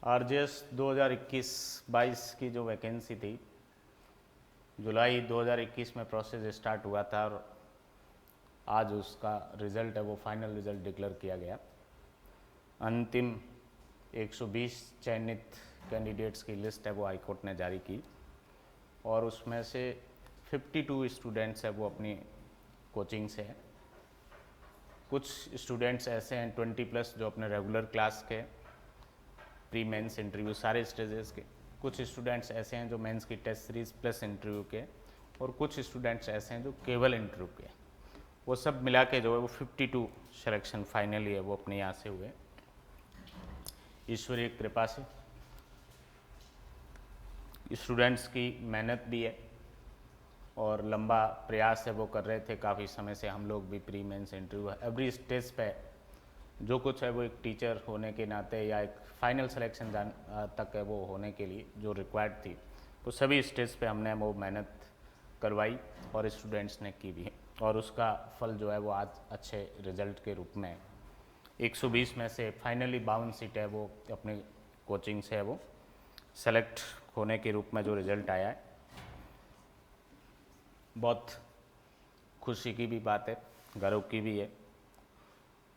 RJS 2021-22 की जो vacancy थी, जुलाई 2021 में प्रोसेस स्टार्ट हुआ था और आज उसका रिज़ल्ट है वो फाइनल रिज़ल्ट डिक्लेयर किया गया। अंतिम 120 चयनित कैंडिडेट्स की लिस्ट है वो हाई कोर्ट ने जारी की और उसमें से 52 स्टूडेंट्स है वो अपनी कोचिंग से हैं। कुछ स्टूडेंट्स ऐसे हैं 20+ जो अपने रेगुलर क्लास के प्री मेंस इंटरव्यू सारे स्टेजेस के, कुछ स्टूडेंट्स ऐसे हैं जो मेंस की टेस्ट सीरीज प्लस इंटरव्यू के, और कुछ स्टूडेंट्स ऐसे हैं जो केवल इंटरव्यू के। वो सब मिला के जो है वो 52 सिलेक्शन फाइनली है वो अपने यहाँ से हुए ईश्वरीय कृपा से। स्टूडेंट्स की मेहनत भी है और लंबा प्रयास है वो कर रहे थे काफ़ी समय से। हम लोग भी pre mains interview every stage पे जो कुछ है वो एक टीचर होने के नाते या एक फाइनल सिलेक्शन तक है वो होने के लिए जो रिक्वायर्ड थी वो सभी स्टेज पे हमने वो मेहनत करवाई और स्टूडेंट्स ने की भी, और उसका फल जो है वो आज अच्छे रिजल्ट के रूप में 120 में से फाइनली 52 सीटें वो अपने कोचिंग से है वो सेलेक्ट होने के रूप में जो रिज़ल्ट आया है, बहुत खुशी की भी बात है, गर्व की भी है।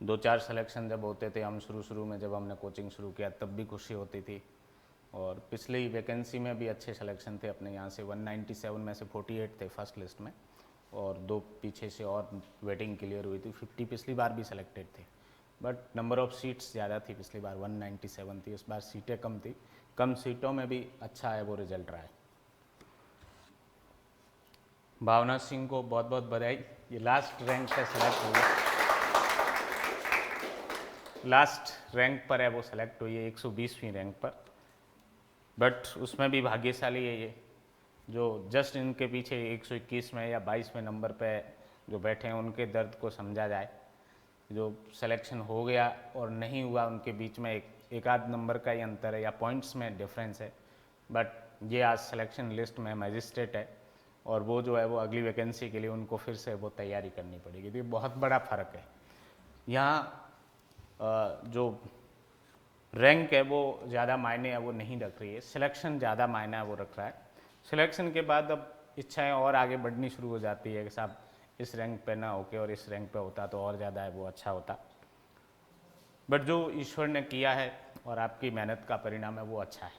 2-4 सिलेक्शन जब होते थे हम शुरू में जब हमने कोचिंग शुरू किया तब भी खुशी होती थी, और पिछली वैकेंसी में भी अच्छे सिलेक्शन थे अपने यहाँ से। 197 में से 48 थे फर्स्ट लिस्ट में और 2 पीछे से और वेटिंग क्लियर हुई थी। 50 पिछली बार भी सिलेक्टेड थे, बट नंबर ऑफ़ सीट्स ज़्यादा थी। पिछली बार 197 थी, इस बार सीटें कम थी। कम सीटों में भी अच्छा है वो रिजल्ट रहा है। भावना सिंह को बहुत बहुत बधाई, ये लास्ट रैंक से सेलेक्ट हुई है, लास्ट रैंक पर है वो सेलेक्ट हुई है 120वीं रैंक पर, बट उसमें भी भाग्यशाली है ये जो जस्ट इनके पीछे 121 में या 22वें नंबर पे जो बैठे हैं उनके दर्द को समझा जाए। जो सिलेक्शन हो गया और नहीं हुआ उनके बीच में एक आध नंबर का ही अंतर है या पॉइंट्स में डिफरेंस है, बट ये आज सिलेक्शन लिस्ट में मैजिस्ट्रेट है और वो जो है वो अगली वैकेंसी के लिए उनको फिर से वो तैयारी करनी पड़ेगी। तो ये बहुत बड़ा फ़र्क है। यहाँ जो रैंक है वो ज़्यादा मायने है वो नहीं रख रही है, सिलेक्शन ज़्यादा मायने है वो रख रहा है। सिलेक्शन के बाद अब इच्छाएं और आगे बढ़नी शुरू हो जाती है कि साहब इस रैंक पे ना होके और इस रैंक पे होता तो और ज़्यादा है वो अच्छा होता, बट जो ईश्वर ने किया है और आपकी मेहनत का परिणाम है वो अच्छा है,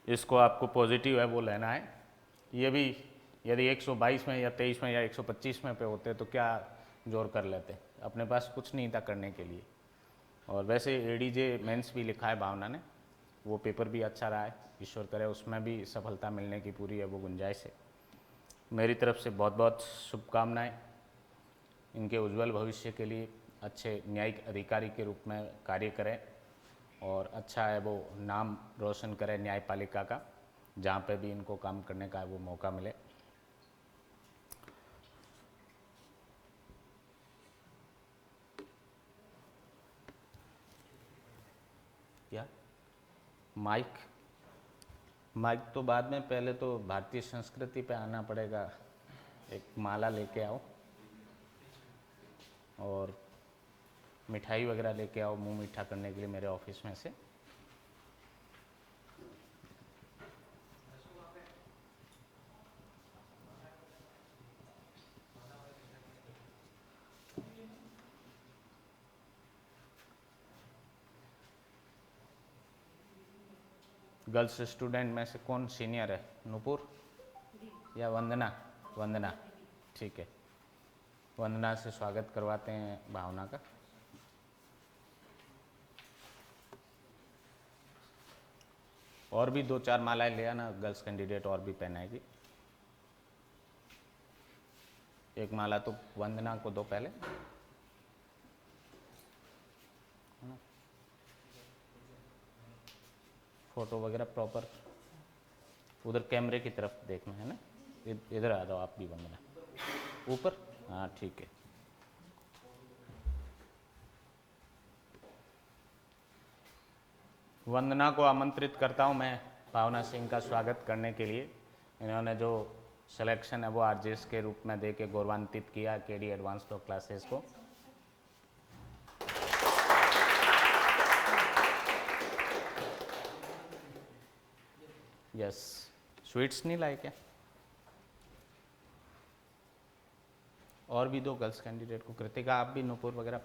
इसको आपको पॉजिटिव है वो लेना है। ये भी यदि 122 में या 23 में या 125 में पे होते तो क्या जोर कर लेते, अपने पास कुछ नहीं था करने के लिए। और वैसे एडीजे मेंस भी लिखा है भावना ने, वो पेपर भी अच्छा रहा है, ईश्वर करे उसमें भी सफलता मिलने की पूरी है वो गुंजाइश है। मेरी तरफ से बहुत बहुत शुभकामनाएं इनके उज्जवल भविष्य के लिए, अच्छे न्यायिक अधिकारी के रूप में कार्य करें और अच्छा है वो नाम रोशन करें न्यायपालिका का, जहाँ पे भी इनको काम करने का वो मौका मिले। क्या माइक तो बाद में, पहले तो भारतीय संस्कृति पे आना पड़ेगा। एक माला लेके आओ और मिठाई वगैरह लेके आओ मुंह मीठा करने के लिए मेरे ऑफिस में से। गर्ल्स स्टूडेंट में से कौन सीनियर है, नूपुर या वंदना? वंदना, ठीक है, वंदना से स्वागत करवाते हैं भावना का। और भी 2-4 मालाएं ले आना, गर्ल्स कैंडिडेट और भी पहनाएगी। एक माला तो वंदना को दो पहले, फोटो वगैरह प्रॉपर उधर कैमरे की तरफ देखना है ना, इधर आ जाओ आप भी वंदना, ऊपर, हाँ ठीक है। वंदना को आमंत्रित करता हूँ मैं भावना सिंह का स्वागत करने के लिए। इन्होंने जो सिलेक्शन है वो आरजेएस के रूप में दे के गौरवान्वित किया केडी एडवांस लॉ क्लासेस को। यस, स्वीट्स नहीं लाए क्या? और भी दो गर्ल्स कैंडिडेट को, कृतिका आप भी, नूपुर वगैरह,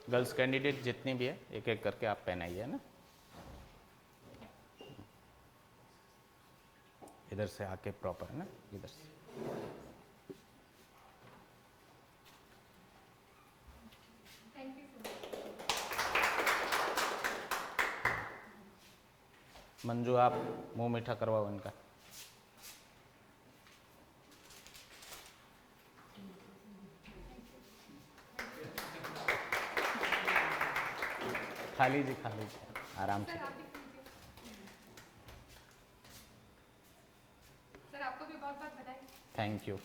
गर्ल्स कैंडिडेट जितनी भी है एक एक करके आप पहनाइए ना। इधर से आके प्रॉपर है ना, इधर से। मंजू आप मुंह मीठा करवाओ इनका। खा लीजिए खा लीजिए आराम से। सर आपको भी बहुत बहुत बधाई। Thank you.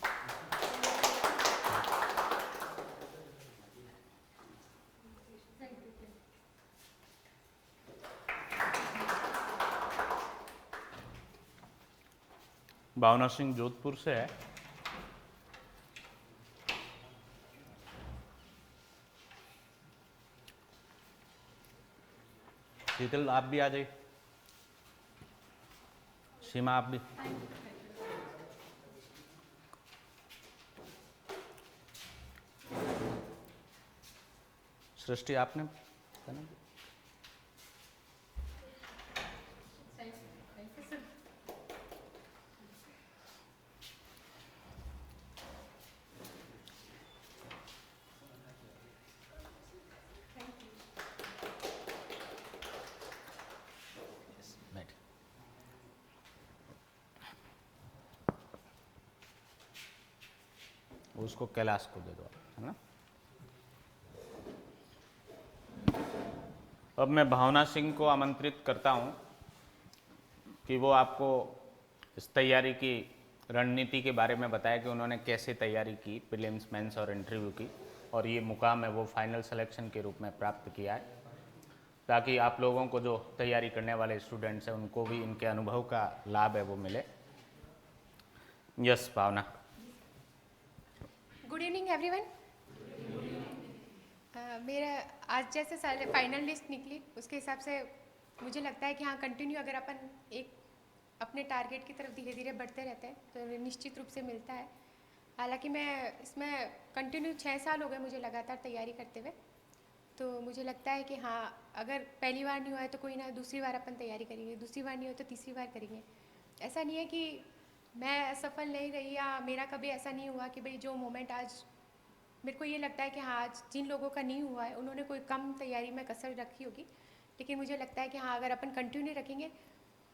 भावना सिंह जोधपुर से है। शीतल आप भी आ जाइए। सीमा आप भी। सृष्टि आपने उसको कैलाश को दे दो, है ना। अब मैं भावना सिंह को आमंत्रित करता हूं कि वो आपको इस तैयारी की रणनीति के बारे में बताया कि उन्होंने कैसे तैयारी की, प्रीलिम्स, मेंस और इंटरव्यू की, और ये मुकाम है वो फाइनल सिलेक्शन के रूप में प्राप्त किया है, ताकि आप लोगों को जो तैयारी करने वाले स्टूडेंट्स हैं उनको भी इनके अनुभव का लाभ है वो मिले। Yes Bhavna. Good evening everyone. मेरा आज जैसे सारे फाइनल लिस्ट निकली उसके हिसाब से मुझे लगता है कि हाँ कंटिन्यू अगर अपन एक अपने टारगेट की तरफ धीरे धीरे बढ़ते रहते हैं तो निश्चित रूप से मिलता है। हालांकि मैं इसमें कंटिन्यू 6 साल हो गए मुझे लगातार तैयारी करते हुए, तो मुझे लगता है कि हाँ अगर पहली बार नहीं हुआ है तो कोई ना दूसरी बार अपन तैयारी करेंगे, दूसरी बार नहीं हो तो तीसरी बार करेंगे। ऐसा नहीं है कि मैं असफल नहीं रही या मेरा कभी ऐसा नहीं हुआ कि भाई जो मोमेंट आज मेरे को ये लगता है कि हाँ आज जिन लोगों का नहीं हुआ है उन्होंने कोई कम तैयारी में कसर रखी होगी, लेकिन मुझे लगता है कि हाँ अगर अपन कंटिन्यू रखेंगे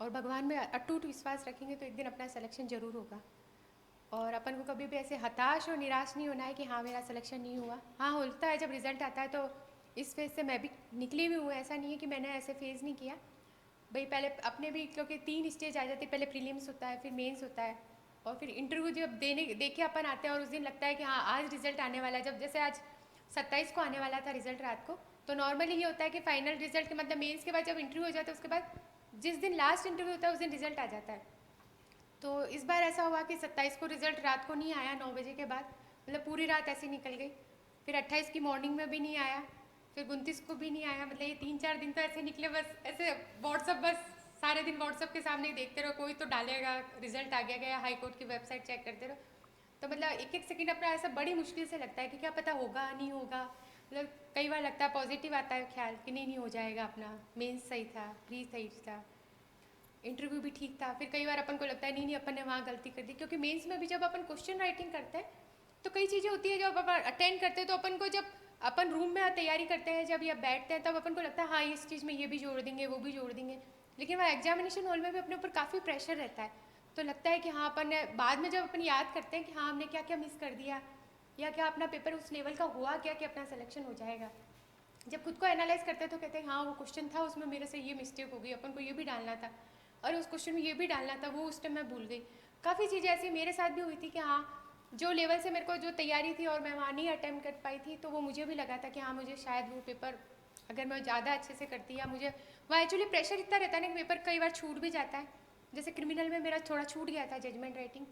और भगवान में अटूट विश्वास रखेंगे तो एक दिन अपना सिलेक्शन ज़रूर होगा। और अपन को कभी भी ऐसे हताश और निराश नहीं होना है कि हाँ मेरा सिलेक्शन नहीं हुआ। हाँ होता है जब रिज़ल्ट आता है, तो इस फेज़ से मैं भी निकली हुई हूँ, ऐसा नहीं है कि मैंने ऐसे फेज़ नहीं किया भाई। पहले अपने भी क्योंकि 3 स्टेज आ जाती है, पहले प्रीलिम्स होता है, फिर मेंस होता है और फिर इंटरव्यू जब दे के अपन आते हैं और उस दिन लगता है कि हाँ आज रिजल्ट आने वाला है। जब जैसे आज 27 को आने वाला था रिजल्ट रात को, तो नॉर्मली ये होता है कि फाइनल रिजल्ट के मतलब मेंस के बाद जब इंटरव्यू हो जाता है उसके बाद जिस दिन लास्ट इंटरव्यू होता है उस दिन रिजल्ट आ जाता है। तो इस बार ऐसा हुआ कि 27 को रिजल्ट रात को नहीं आया 9 बजे के बाद, मतलब पूरी रात ऐसी निकल गई। फिर 28 की मॉर्निंग में भी नहीं आया, फिर 29 को भी नहीं आया। मतलब ये 3-4 दिन तो ऐसे निकले, बस ऐसे व्हाट्सअप, बस सारे दिन व्हाट्सअप के सामने ही देखते रहो, कोई तो डालेगा रिजल्ट आ गया गया, हाई कोर्ट की वेबसाइट चेक करते रहो। तो मतलब एक एक सेकंड अपना ऐसा बड़ी मुश्किल से लगता है कि क्या पता होगा नहीं होगा। मतलब कई बार लगता है पॉजिटिव आता है ख्याल कि नहीं हो जाएगा, अपना मेंस सही था, प्री सही था, इंटरव्यू भी ठीक था। फिर कई बार अपन को लगता है नहीं अपन ने वहाँ गलती कर दी, क्योंकि मेंस में भी जब अपन क्वेश्चन राइटिंग करते हैं तो कई चीज़ें होती है जब अपन अटेंड करते हैं तो अपन को, जब अपन रूम में तैयारी करते हैं जब या बैठते हैं तब अपन को लगता है हाँ इस चीज़ में ये भी जोड़ देंगे वो भी जोड़ देंगे, लेकिन वहाँ एग्जामिनेशन हॉल में भी अपने ऊपर काफ़ी प्रेशर रहता है। तो लगता है कि हाँ अपन ने बाद में जब अपन याद करते हैं कि हाँ हमने क्या क्या मिस कर दिया या क्या अपना पेपर उस लेवल का हुआ क्या कि अपना सिलेक्शन हो जाएगा, जब खुद को एनालाइज करते हैं तो कहते हैं हाँ वो क्वेश्चन था उसमें मेरे से ये मिस्टेक हो गई, अपन को ये भी डालना था, और उस क्वेश्चन में ये भी डालना था, वो उस टाइम मैं भूल गई। काफ़ी चीज़ें ऐसी मेरे साथ भी हुई थी कि हाँ जो लेवल से मेरे को जो तैयारी थी और मैं वहाँ नहीं अटेम्प्ट कर पाई थी, तो वो मुझे भी लगा था कि हाँ मुझे शायद वो पेपर अगर मैं ज़्यादा अच्छे से करती, या मुझे वहाँ एक्चुअली प्रेशर इतना रहता है ना कि पेपर कई बार छूट भी जाता है। जैसे क्रिमिनल में मेरा थोड़ा छूट गया था जजमेंट राइटिंग,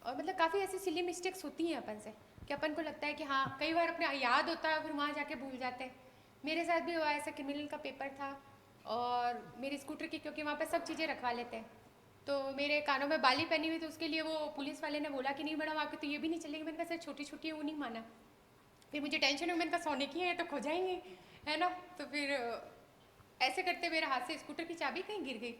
और मतलब काफ़ी ऐसी सिली मिस्टेक्स होती हैं अपन से कि अपन को लगता है कि हाँ कई बार अपने याद होता है फिर वहाँ जाके भूल जाते हैं। मेरे साथ भी हुआ ऐसा, क्रिमिनल का पेपर था और मेरे स्कूटर की, क्योंकि वहाँ पे सब चीज़ें रखवा लेते हैं, तो मेरे कानों में बाली पहनी हुई, तो उसके लिए वो पुलिस वाले ने बोला कि नहीं मैडम आपकी तो ये भी नहीं चलेगी। मैंने कहा सर छोटी छोटी है, वो नहीं माना। फिर मुझे टेंशन हुई, मैंने कहा सोने की है तो खो जाएंगे, है ना। तो फिर ऐसे करते मेरे हाथ से स्कूटर की चाबी कहीं गिर गई।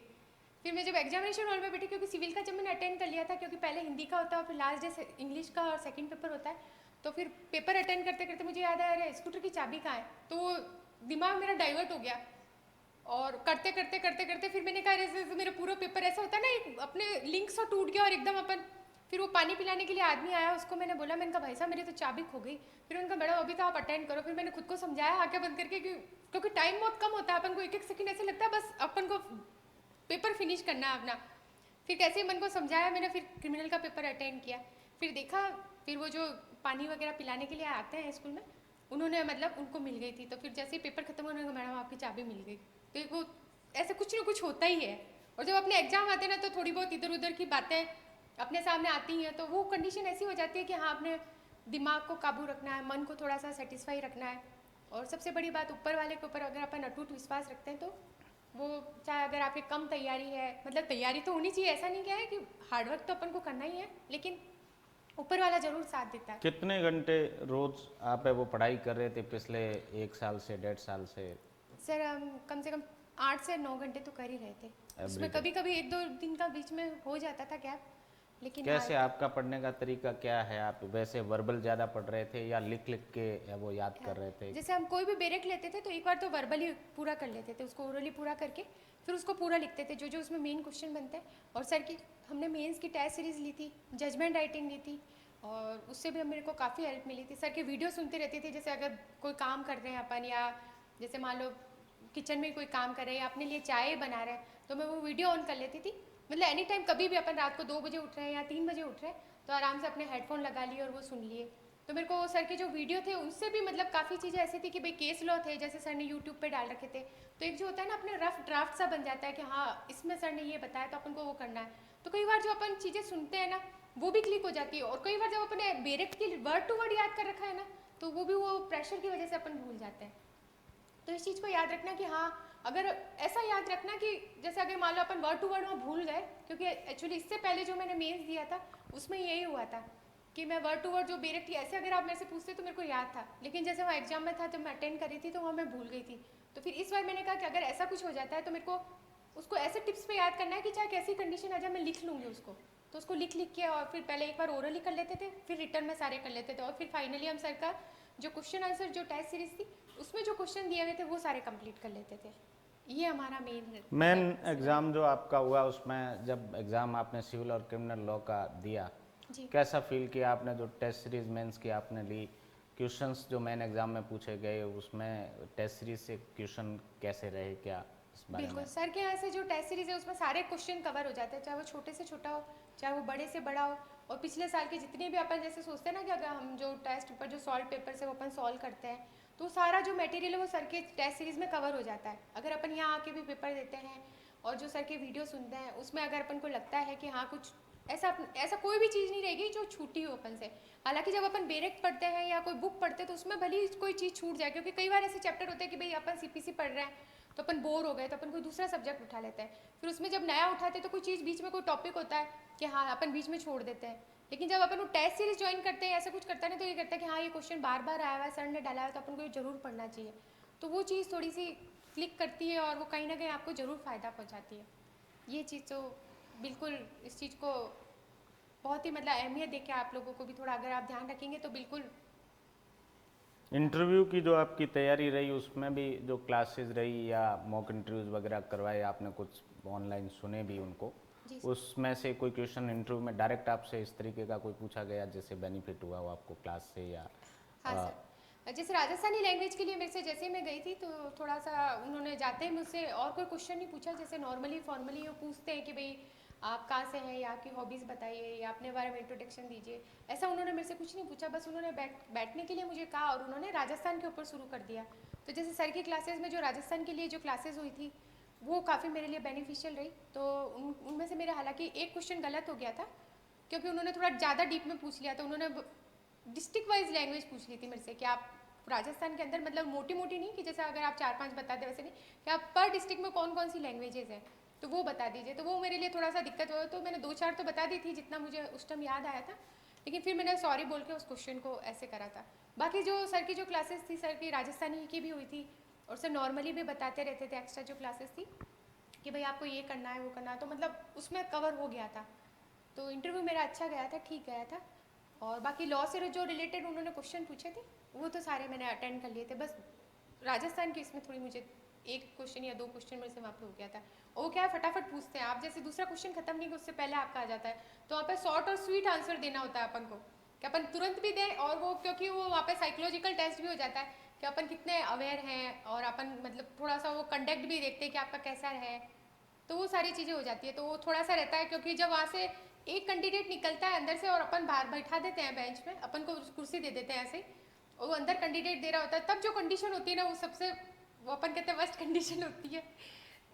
फिर मैं जब एग्जामिनेशन हॉल में बैठी, क्योंकि सिविल का जब मैंने अटेंड कर लिया था, क्योंकि पहले हिंदी का होता है और फिर लास्ट डे इंग्लिश का और सेकंड पेपर होता है, तो फिर पेपर अटेंड करते करते मुझे याद आया अरे स्कूटर की चाबी कहाँ है, तो दिमाग मेरा डाइवर्ट हो गया। और करते करते करते करते फिर मैंने कहा जैसे मेरा पूरा पेपर ऐसा होता है ना, एक अपने लिंक सा टूट गया और एकदम अपन। फिर वो पानी पिलाने के लिए आदमी आया, उसको मैंने बोला, मैंने कहा भाई साहब मेरी तो चाबी खो गई। फिर उनका मैडम अभी तो आप अटेंड करो। फिर मैंने खुद को समझाया आंखें बंद करके कि क्योंकि टाइम बहुत कम होता है, अपन को एक एक सेकंड ऐसे लगता है बस अपन को पेपर फिनिश करना है अपना। फिर कैसे मन को समझाया मैंने, फिर क्रिमिनल का पेपर अटेंड किया। फिर देखा, फिर वो जो पानी वगैरह पिलाने के लिए आते हैं स्कूल में, उन्होंने मतलब उनको मिल गई थी। तो फिर जैसे ही पेपर खत्म होने का, मैडम आपकी चाबी मिल गई। तो वो ऐसे कुछ ना कुछ होता ही है। और जब अपने एग्जाम आते हैं ना, तो थोड़ी बहुत इधर उधर की बातें अपने सामने आती हैं, तो वो कंडीशन ऐसी हो जाती है कि हाँ अपने दिमाग को काबू रखना है, मन को थोड़ा सा सेटिस्फाई रखना है। और सबसे बड़ी बात, ऊपर वाले के ऊपर अगर अपन अटूट विश्वास रखते हैं, तो वो चाहे अगर आपकी कम तैयारी है, मतलब तैयारी तो होनी चाहिए, ऐसा नहीं क्या है कि हार्डवर्क तो अपन को करना ही है, लेकिन ऊपर वाला जरूर साथ देता है। कितने घंटे रोज आप वो पढ़ाई कर रहे थे पिछले 1 साल से 1.5 साल से? सर हम कम से कम 8 से 9 घंटे तो कर ही रहे थे। उसमें एवरीडे? कभी कभी 1-2 दिन का बीच में हो जाता था गैप, लेकिन हाँ। कैसे आपका पढ़ने का तरीका क्या है? आप वैसे वर्बल ज़्यादा पढ़ रहे थे या लिख लिख के वो याद कर रहे थे? जैसे हम कोई भी बेरेक लेते थे तो एक बार तो वर्बली पूरा कर लेते थे, उसको ओरली पूरा करके फिर उसको पूरा लिखते थे, जो जो उसमें मेन क्वेश्चन बनते हैं। और सर की हमने मेंस की टेस्ट सीरीज़ ली थी, जजमेंट राइटिंग ली थी, और उससे भी मेरे को काफ़ी हेल्प मिली थी। सर के वीडियो सुनते रहती थी, जैसे अगर कोई काम कर रहे हैं अपन, या जैसे मान लो किचन में कोई काम कर रहे हैं या अपने लिए चाय बना रहे हैं, तो मैं वो वीडियो ऑन कर लेती थी। मतलब एनी टाइम कभी भी अपन रात को 2 बजे उठ रहे हैं या 3 बजे उठ रहे हैं, तो आराम से अपने हेडफोन लगा लिए और वो सुन लिए। तो मेरे को सर के जो वीडियो थे उनसे भी मतलब काफ़ी चीज़ें ऐसी थी कि भाई केस लॉ थे, जैसे सर ने यूट्यूब पे डाल रखे थे, तो एक जो होता है ना अपने रफ ड्राफ्ट सा बन जाता है कि हाँ इसमें सर ने ये बताया तो अपन को वो करना है। तो कई बार जो अपन चीज़ें सुनते हैं ना, वो भी क्लिक हो जाती है। और कई बार जब अपने बेरेक्ट की वर्ड टू वर्ड याद कर रखा है ना, तो वो भी वो प्रेशर की वजह से अपन भूल जाते हैं। तो इस चीज़ को याद रखना कि हाँ, अगर ऐसा याद रखना कि जैसे अगर मान लो अपन वर्ड टू वर्ड वहाँ भूल गए, क्योंकि एक्चुअली इससे पहले जो मैंने मेंस दिया था उसमें यही हुआ था कि मैं वर्ड टू वर्ड जो बेरेक्ट थी ऐसे अगर आप मेरे से पूछते तो मेरे को याद था, लेकिन जैसे वहाँ एग्जाम में था जब मैं अटेंड करी थी तो वहाँ मैं भूल गई थी। तो फिर इस बार मैंने कहा कि अगर ऐसा कुछ हो जाता है तो मेरे को उसको ऐसे टिप्स पे याद करना है कि चाहे कैसी कंडीशन आ जाए मैं लिख लूँगी उसको। तो उसको लिख लिख के और फिर पहले एक बार ओरली कर लेते थे, फिर रिटर्न में सारे कर लेते थे, और फिर फाइनली हम सर का जो क्वेश्चन आंसर जो टेस्ट सीरीज थी उसमें जो क्वेश्चन दिए हुए थे वो सारे कंप्लीट कर लेते थे। ये हमारा मेन एग्ज़ाम जो आपका हुआ उसमें जब एग्ज़ाम आपने सिविल और क्रिमिनल लॉ का दिया, जी। कैसा फील किया आपने? जो टेस्ट सीरीज मेंस की आपने ली, क्वेश्चंस जो मेन एग्ज़ाम में पूछे गए उसमें टेस्ट सीरीज से क्वेश्चन कैसे रहे, क्या इस बारे बिल्कुल, में? सर के यहाँ से जो टेस्ट सीरीज है उसमें सारे क्वेश्चन कवर हो जाते हैं, चाहे वो छोटे से छोटा हो चाहे वो बड़े से बड़ा हो। और पिछले साल के जितने भी अपन जैसे सोचते हैं ना कि अगर हम जो टेस्ट पेपर जो सॉल्व पेपर से वो अपन सॉल्व करते हैं, तो सारा जो मटेरियल है वो सर के टेस्ट सीरीज में कवर हो जाता है। अगर अपन यहाँ आके भी पेपर देते हैं और जो सर के वीडियो सुनते हैं उसमें अगर अपन को लगता है कि हाँ कुछ ऐसा ऐसा कोई भी चीज़ नहीं रहेगी जो छूटी हो अपन से। हालांकि जब अपन बेरेक्ट पढ़ते हैं या कोई बुक पढ़ते हैं तो उसमें भले ही कोई चीज़ छूट जाए, क्योंकि कई बार ऐसे चैप्टर होते हैं कि भाई अपन सीपीसी पढ़ रहे हैं तो अपन बोर हो गए तो अपन कोई दूसरा सब्जेक्ट उठा लेते हैं, फिर उसमें जब नया उठाते हैं तो कोई चीज़ बीच में कोई टॉपिक होता है कि हाँ अपन बीच में छोड़ देते हैं। लेकिन जब अपन वो टेस्ट सीरीज ज्वाइन करते हैं ऐसा कुछ करता है ना, तो ये करता है कि हाँ ये क्वेश्चन बार बार आया हुआ है, सर ने डाला है तो अपन को ये जरूर पढ़ना चाहिए। तो वो चीज़ थोड़ी सी क्लिक करती है और वो कहीं ना कहीं आपको ज़रूर फ़ायदा पहुँचाती है। ये चीज़ तो बिल्कुल इस चीज़ को बहुत ही मतलब अहमियत देके आप लोगों को भी थोड़ा अगर आप ध्यान रखेंगे तो बिल्कुल। इंटरव्यू की जो आपकी तैयारी रही उसमें भी जो क्लासेस रही या मॉक इंटरव्यूज़ वगैरह करवाए आपने, कुछ ऑनलाइन सुने भी उनको, जी। उसमें से कोई क्वेश्चन इंटरव्यू में डायरेक्ट आपसे इस तरीके का कोई पूछा गया जिससे बेनिफिट हुआ हो आपको क्लास से या? हाँ सर, जैसे राजस्थानी लैंग्वेज के लिए मेरे से जैसे ही मैं गई थी तो थोड़ा सा उन्होंने जाते ही मुझसे और कोई क्वेश्चन नहीं पूछा, जैसे नॉर्मली फॉर्मली वो पूछते हैं कि भाई आप कहाँ से हैं या आपकी हॉबीज़ बताइए या अपने बारे में इंट्रोडक्शन दीजिए। ऐसा उन्होंने मेरे से कुछ नहीं पूछा, बस उन्होंने बैठने के लिए मुझे कहा और उन्होंने राजस्थान के ऊपर शुरू कर दिया। तो जैसे सर की क्लासेज में जो राजस्थान के लिए जो क्लासेज हुई थी वो काफ़ी मेरे लिए बेनिफिशियल रही। तो उनमें से मेरा हालांकि एक क्वेश्चन गलत हो गया था, क्योंकि उन्होंने थोड़ा ज़्यादा डीप में पूछ लिया था। उन्होंने डिस्ट्रिक्ट वाइज लैंग्वेज पूछ ली थी मेरे से कि आप राजस्थान के अंदर मतलब मोटी मोटी नहीं कि जैसे अगर आप 4-5 बता दें वैसे नहीं, कि आप पर डिस्ट्रिक्ट में कौन कौन सी लैंग्वेजेस हैं तो वो बता दीजिए। तो वो मेरे लिए थोड़ा सा दिक्कत हुआ, तो मैंने 2-4 तो बता दी थी जितना मुझे उस टाइम याद आया था, लेकिन फिर मैंने सॉरी बोल के उस क्वेश्चन को ऐसे करा था। बाकी जो सर की जो क्लासेस थी, सर की राजस्थानी की भी हुई थी और सर नॉर्मली भी बताते रहते थे, एक्स्ट्रा जो क्लासेस थी कि भाई आपको ये करना है वो करना है, तो मतलब उसमें कवर हो गया था। तो इंटरव्यू मेरा अच्छा गया था, ठीक गया था। और बाकी लॉ से जो रिलेटेड उन्होंने क्वेश्चन पूछे थे वो तो सारे मैंने अटेंड कर लिए थे। बस राजस्थान की इसमें थोड़ी मुझे एक क्वेश्चन या 2 क्वेश्चन मेरे से वहाँ पे हो गया था। और वो क्या है, फटाफट पूछते हैं आप, जैसे दूसरा क्वेश्चन खत्म नहीं उससे पहले आपका आ जाता है, तो वहाँ पे शॉर्ट और स्वीट आंसर देना होता है अपन को, कि अपन तुरंत भी दें, और वो क्योंकि वो वहाँ पे साइकोलॉजिकल टेस्ट भी हो जाता है कि अपन कितने अवेयर हैं, और अपन मतलब थोड़ा सा वो कंडक्ट भी देखते हैं कि आपका कैसा है, तो वो सारी चीज़ें हो जाती है। तो वो थोड़ा सा रहता है, क्योंकि जब वहाँ से एक कैंडिडेट निकलता है अंदर से और अपन बाहर बैठा देते हैं बेंच में, अपन को कुर्सी दे देते हैं ऐसे, और वो अंदर कैंडिडेट दे रहा होता है, तब जो कंडीशन होती है ना वो सबसे, वो अपन कहते हैं वर्स्ट कंडीशन होती है।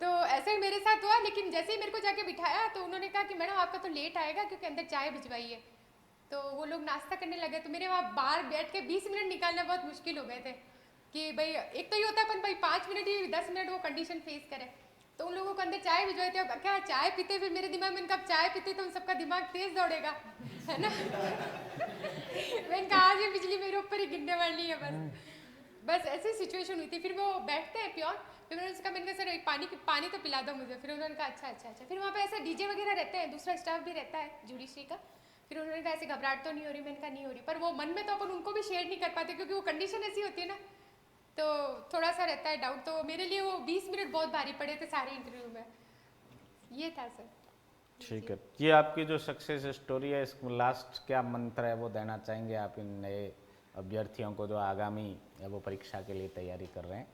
तो ऐसे ही मेरे साथ हुआ, लेकिन जैसे ही मेरे को जाके बिठाया तो उन्होंने कहा कि मैडम आपका तो लेट आएगा क्योंकि अंदर चाय भिजवाई है। तो वो लोग नाश्ता करने लगे, तो मेरे वहाँ बाहर बैठ के 20 मिनट निकालना बहुत मुश्किल हो गए थे कि भाई एक तो ये होता है अपन भाई 5 मिनट ही 10 मिनट वो कंडीशन फेस करें। तो उन लोगों को अंदर चाय भिजवाई थी, अब क्या चाय पीते, फिर मेरे दिमाग में कब चाय पीते तो उन सबका दिमाग तेज दौड़ेगा, है ना। मैंने कहा आज ये बिजली मेरे ऊपर ही गिरने वाली है बस। बस ऐसी सिचुएशन हुई थी। फिर वो बैठते हैं प्योर, फिर मैंने उसका, मैंने कहा सर एक पानी तो पिला दो मुझे। फिर उन्होंने कहा अच्छा। फिर वहाँ पे ऐसे डीजे वगैरह रहते हैं, दूसरा स्टाफ भी रहता है जुडिशरी का। फिर उन्होंने कहा ऐसे घबराहट तो नहीं हो रही, मैंने कहा नहीं हो रही, पर वो मन में तो अपन उनको भी शेयर नहीं कर पाते क्योंकि वो कंडीशन ऐसी होती है ना, तो थोड़ा सा रहता है डाउट। तो मेरे लिए वो 20 मिनट बहुत भारी पड़े थे सारे इंटरव्यू में। ये था सर। ठीक है, ये आपकी जो सक्सेस स्टोरी है, इसमें लास्ट क्या मंत्र है वो देना चाहेंगे आप इन नए अभ्यर्थियों को जो आगामी वो परीक्षा के लिए तैयारी कर रहे हैं?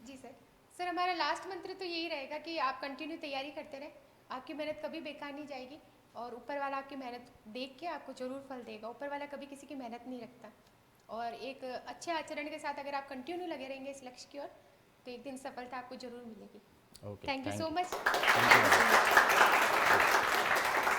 जी सर हमारा लास्ट मंत्र तो यही रहेगा कि आप कंटिन्यू तैयारी करते रहें, आपकी मेहनत कभी बेकार नहीं जाएगी, और ऊपर वाला आपकी मेहनत देख के आपको जरूर फल देगा। ऊपर वाला कभी किसी की मेहनत नहीं रखता, और एक अच्छे आचरण के साथ अगर आप कंटिन्यू लगे रहेंगे इस लक्ष्य की ओर, तो एक दिन सफलता आपको जरूर मिलेगी। Okay, thank you so you. Much. Thank you.